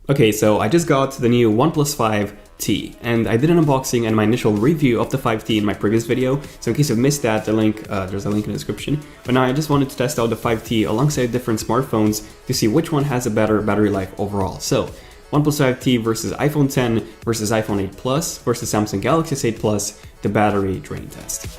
Okay, so I just got the new OnePlus 5T, and I did an unboxing and my initial review of the 5T in my previous video, so in case you've missed that, there's a link in the description. But now I just wanted to test out the 5T alongside different smartphones to see which one has a better battery life overall. So, OnePlus 5T versus iPhone 10 versus iPhone 8 Plus versus Samsung Galaxy S8 Plus, the battery drain test.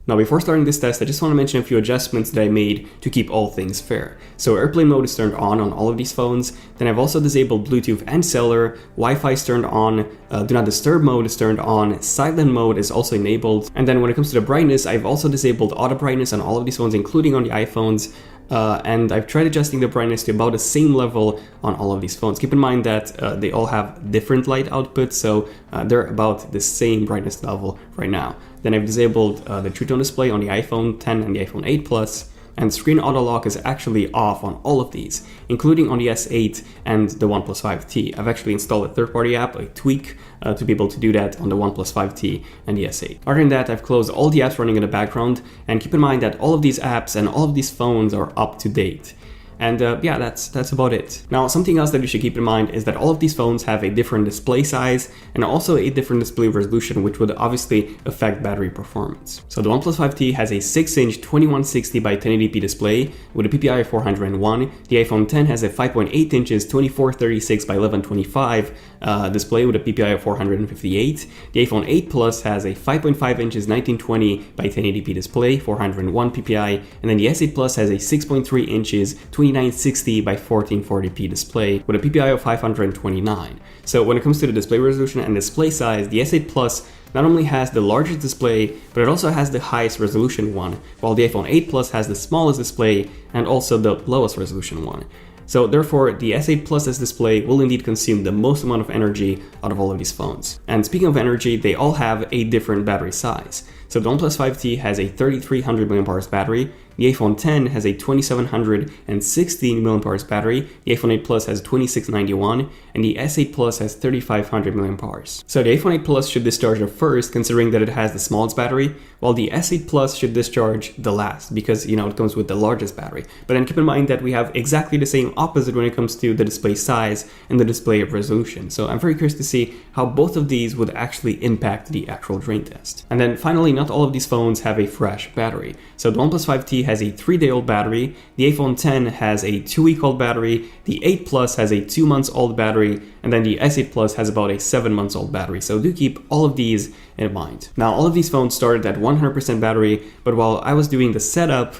Now before starting this test, I just want to mention a few adjustments that I made to keep all things fair. So airplane mode is turned on all of these phones, then I've also disabled Bluetooth and cellular, Wi-Fi is turned on, Do Not Disturb mode is turned on, silent mode is also enabled, and then when it comes to the brightness, I've also disabled auto brightness on all of these phones, including on the iPhones, and I've tried adjusting the brightness to about the same level on all of these phones. Keep in mind that they all have different light outputs, so they're about the same brightness level right now. Then I've disabled the True Tone display on the iPhone 10 and the iPhone 8 Plus, and screen auto lock is actually off on all of these, including on the S8 and the OnePlus 5T. I've actually installed a third-party app, a tweak, to be able to do that on the OnePlus 5T and the S8. Other than that, I've closed all the apps running in the background, and keep in mind that all of these apps and all of these phones are up to date. And yeah, that's about it. Now, something else that you should keep in mind is that all of these phones have a different display size and also a different display resolution, which would obviously affect battery performance. So the OnePlus 5T has a 6-inch 2160 by 1080p display with a PPI of 401. The iPhone 10 has a 5.8 inches 2436 by 1125 display with a PPI of 458. The iPhone 8 Plus has a 5.5 inches 1920 by 1080p display, 401 PPI, and then the S8 Plus has a 6.3 inches 2960 by 1440p display with a PPI of 529. So when it comes to the display resolution and display size, the S8 Plus not only has the largest display, but it also has the highest resolution one, while the iPhone 8 Plus has the smallest display and also the lowest resolution one. So therefore, the S8 Plus's display will indeed consume the most amount of energy out of all of these phones. And speaking of energy, they all have a different battery size. So the OnePlus 5T has a 3300 mAh battery, the iPhone 10 has a 2716 mAh battery, the iPhone 8 Plus has 2691, and the S8 Plus has 3500 mAh. So the iPhone 8 Plus should discharge the first, considering that it has the smallest battery, while the S8 Plus should discharge the last, because it comes with the largest battery. But then keep in mind that we have exactly the same opposite when it comes to the display size and the display resolution. So I'm very curious to see how both of these would actually impact the actual drain test. And then finally, not all of these phones have a fresh battery. So the OnePlus 5T has a 3-day-old battery, the iPhone 10 has a 2-week-old battery, the 8 Plus has a 2-month-old battery, and then the S8 Plus has about a 7-month-old battery. So do keep all of these in mind. Now, all of these phones started at 100% battery, but while I was doing the setup,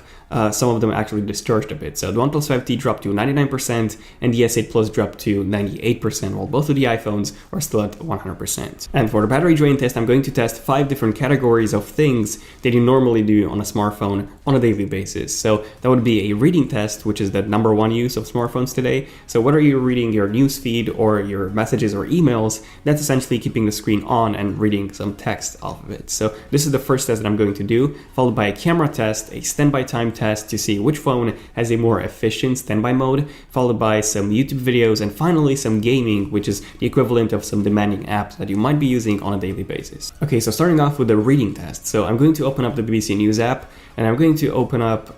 some of them actually discharged a bit. So the OnePlus 5T dropped to 99% and the S8 Plus dropped to 98%, while both of the iPhones are still at 100%. And for the battery drain test, I'm going to test 5 different categories of things that you normally do on a smartphone on a daily basis. So that would be a reading test, which is the #1 use of smartphones today. So whether you're reading your newsfeed or your messages or emails, that's essentially keeping the screen on and reading some text off of it. So this is the first test that I'm going to do, followed by a camera test, a standby time test to see which phone has a more efficient standby mode, followed by some YouTube videos, and finally some gaming, which is the equivalent of some demanding apps that you might be using on a daily basis. Okay, so starting off with the reading test. So I'm going to open up the BBC News app, and I'm going to open up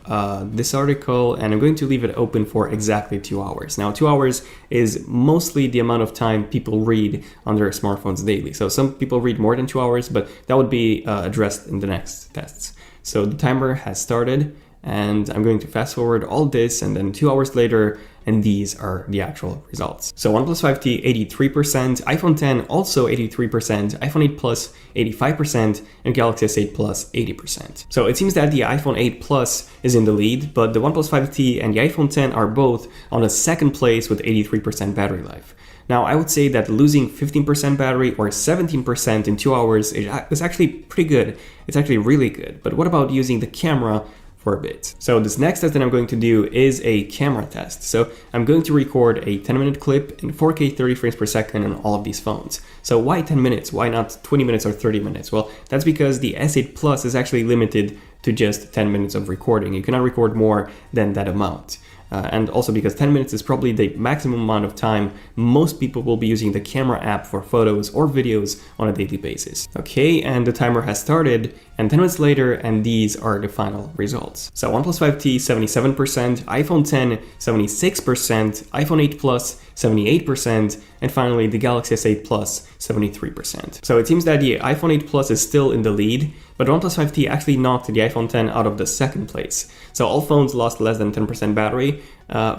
this article, and I'm going to leave it open for exactly 2 hours. Now, 2 hours is mostly the amount of time people read on their smartphones daily. So some people read more than 2 hours, but that would be addressed in the next tests. So the timer has started, and I'm going to fast forward all this, and then 2 hours later, and these are the actual results. So OnePlus 5T 83%, iPhone 10 also 83%, iPhone 8 Plus 85%, and Galaxy S8 Plus 80%. So it seems that the iPhone 8 Plus is in the lead, but the OnePlus 5T and the iPhone 10 are both on a second place with 83% battery life. Now, I would say that losing 15% battery or 17% in 2 hours is actually pretty good. It's actually really good. But what about using the camera for a bit? So this next test that I'm going to do is a camera test. So I'm going to record a 10-minute clip in 4K 30 frames per second on all of these phones. So why 10 minutes? Why not 20 minutes or 30 minutes? Well, that's because the S8 Plus is actually limited to just 10 minutes of recording. You cannot record more than that amount. and also because 10 minutes is probably the maximum amount of time most people will be using the camera app for photos or videos on a daily basis. Okay, and the timer has started, and 10 minutes later, and these are the final results. So OnePlus 5T 77%, iPhone 10 76%, iPhone 8 Plus 78%, and finally the Galaxy S8 Plus 73%. So it seems that the iPhone 8 Plus is still in the lead, but OnePlus 5T actually knocked the iPhone 10 out of the second place. So all phones lost less than 10% battery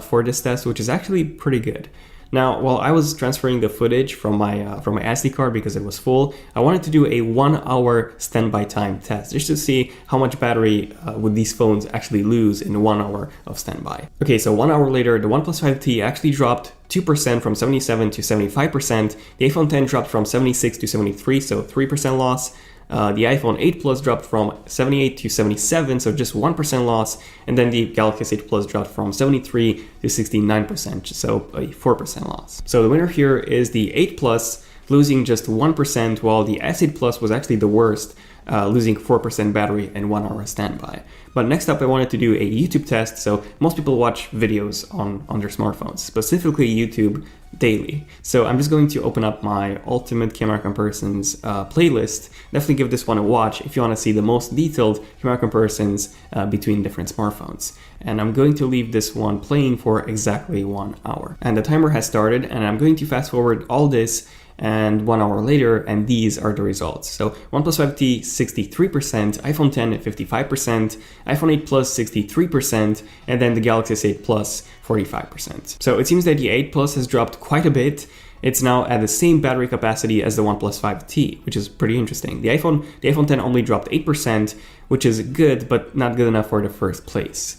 for this test, which is actually pretty good. Now, while I was transferring the footage from my SD card because it was full, I wanted to do a 1 hour standby time test just to see how much battery would these phones actually lose in 1 hour of standby. Okay, so 1 hour later, the OnePlus 5T actually dropped 2% from 77 to 75%. The iPhone 10 dropped from 76 to 73, so 3% loss. The iPhone 8 Plus dropped from 78 to 77, so just 1% loss, and then the Galaxy S8 Plus dropped from 73 to 69%, so a 4% loss. So the winner here is the 8 Plus, losing just 1%, while the S8 Plus was actually the worst, losing 4% battery and 1 hour standby. But next up, I wanted to do a YouTube test. So most people watch videos on their smartphones, specifically YouTube, daily. So I'm just going to open up my Ultimate Camera Comparisons playlist. Definitely give this one a watch if you want to see the most detailed camera comparisons between different smartphones. And I'm going to leave this one playing for exactly 1 hour. And the timer has started, and I'm going to fast forward all this and 1 hour later, and these are the results. So OnePlus 5T 63%, iPhone 10 55%, iPhone 8 Plus 63%, and then the Galaxy S8 Plus 45%. So it seems that the 8 Plus has dropped quite a bit. It's now at the same battery capacity as the OnePlus 5T, which is pretty interesting. The iPhone 10 only dropped 8%, which is good, but not good enough for the first place.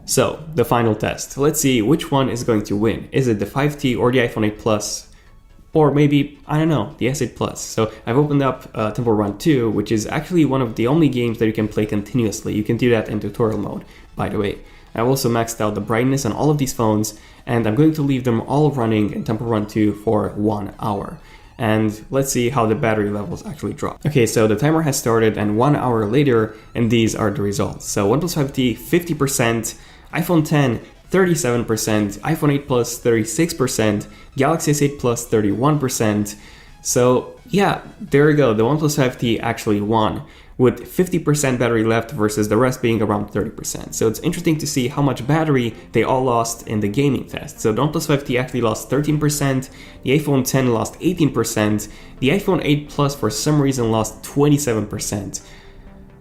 So the final test. Let's see which one is going to win. Is it the 5T or the iPhone 8 Plus? Or maybe, I don't know, the S8 Plus. So I've opened up Temple Run 2, which is actually one of the only games that you can play continuously. You can do that in tutorial mode, by the way. I've also maxed out the brightness on all of these phones, and I'm going to leave them all running in Temple Run 2 for 1 hour. And let's see how the battery levels actually drop. Okay, so the timer has started, and 1 hour later, and these are the results. So OnePlus 5T 50%, iPhone 10 37%, iPhone 8 Plus 36%, Galaxy S8 Plus 31%. So yeah, there we go. The OnePlus 5T actually won with 50% battery left versus the rest being around 30%. So it's interesting to see how much battery they all lost in the gaming test. So the OnePlus 5T actually lost 13%, the iPhone 10 lost 18%, the iPhone 8 Plus for some reason lost 27%.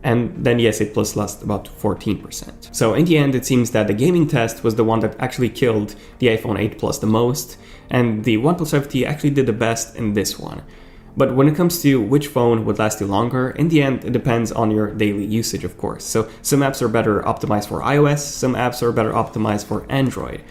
And then the S8 Plus lost about 14%. So in the end, it seems that the gaming test was the one that actually killed the iPhone 8 Plus the most, and the OnePlus 5T actually did the best in this one. But when it comes to which phone would last you longer, in the end, it depends on your daily usage, of course. So some apps are better optimized for iOS, some apps are better optimized for Android.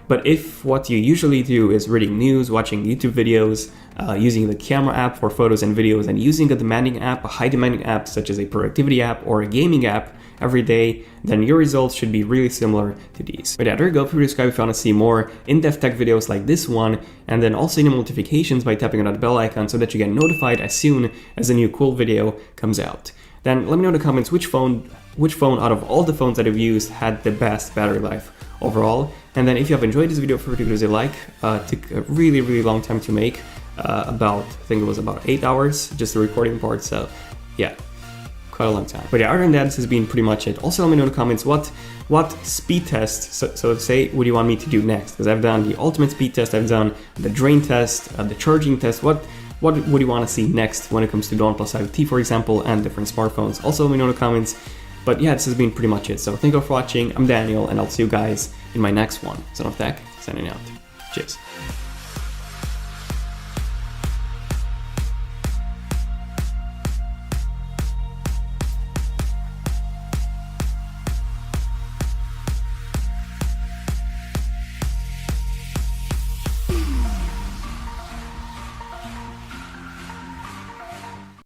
But if what you usually do is reading news, watching YouTube videos, using the camera app for photos and videos, and using a demanding app, a high demanding app such as a productivity app or a gaming app every day, then your results should be really similar to these. But yeah, there you go. Please subscribe if you want to see more in-depth tech videos like this one, and then also enable notifications by tapping on that bell icon so that you get notified as soon as a new cool video comes out. Then let me know in the comments which phone out of all the phones that I've used had the best battery life overall. And then if you have enjoyed this video, feel free to give it a like. It took a really, really long time to make, I think it was about 8 hours, just the recording part, so yeah, quite a long time. But yeah, other than that, this has been pretty much it. Also let me know in the comments what speed test, so say, would you want me to do next? Because I've done the ultimate speed test, I've done the drain test, the charging test. What would you want to see next when it comes to the OnePlus 5T, for example, and different smartphones? Also let me know in the comments. But yeah, this has been pretty much it. So thank you for watching. I'm Daniel, and I'll see you guys in my next one. Son of Tech, signing out. Cheers.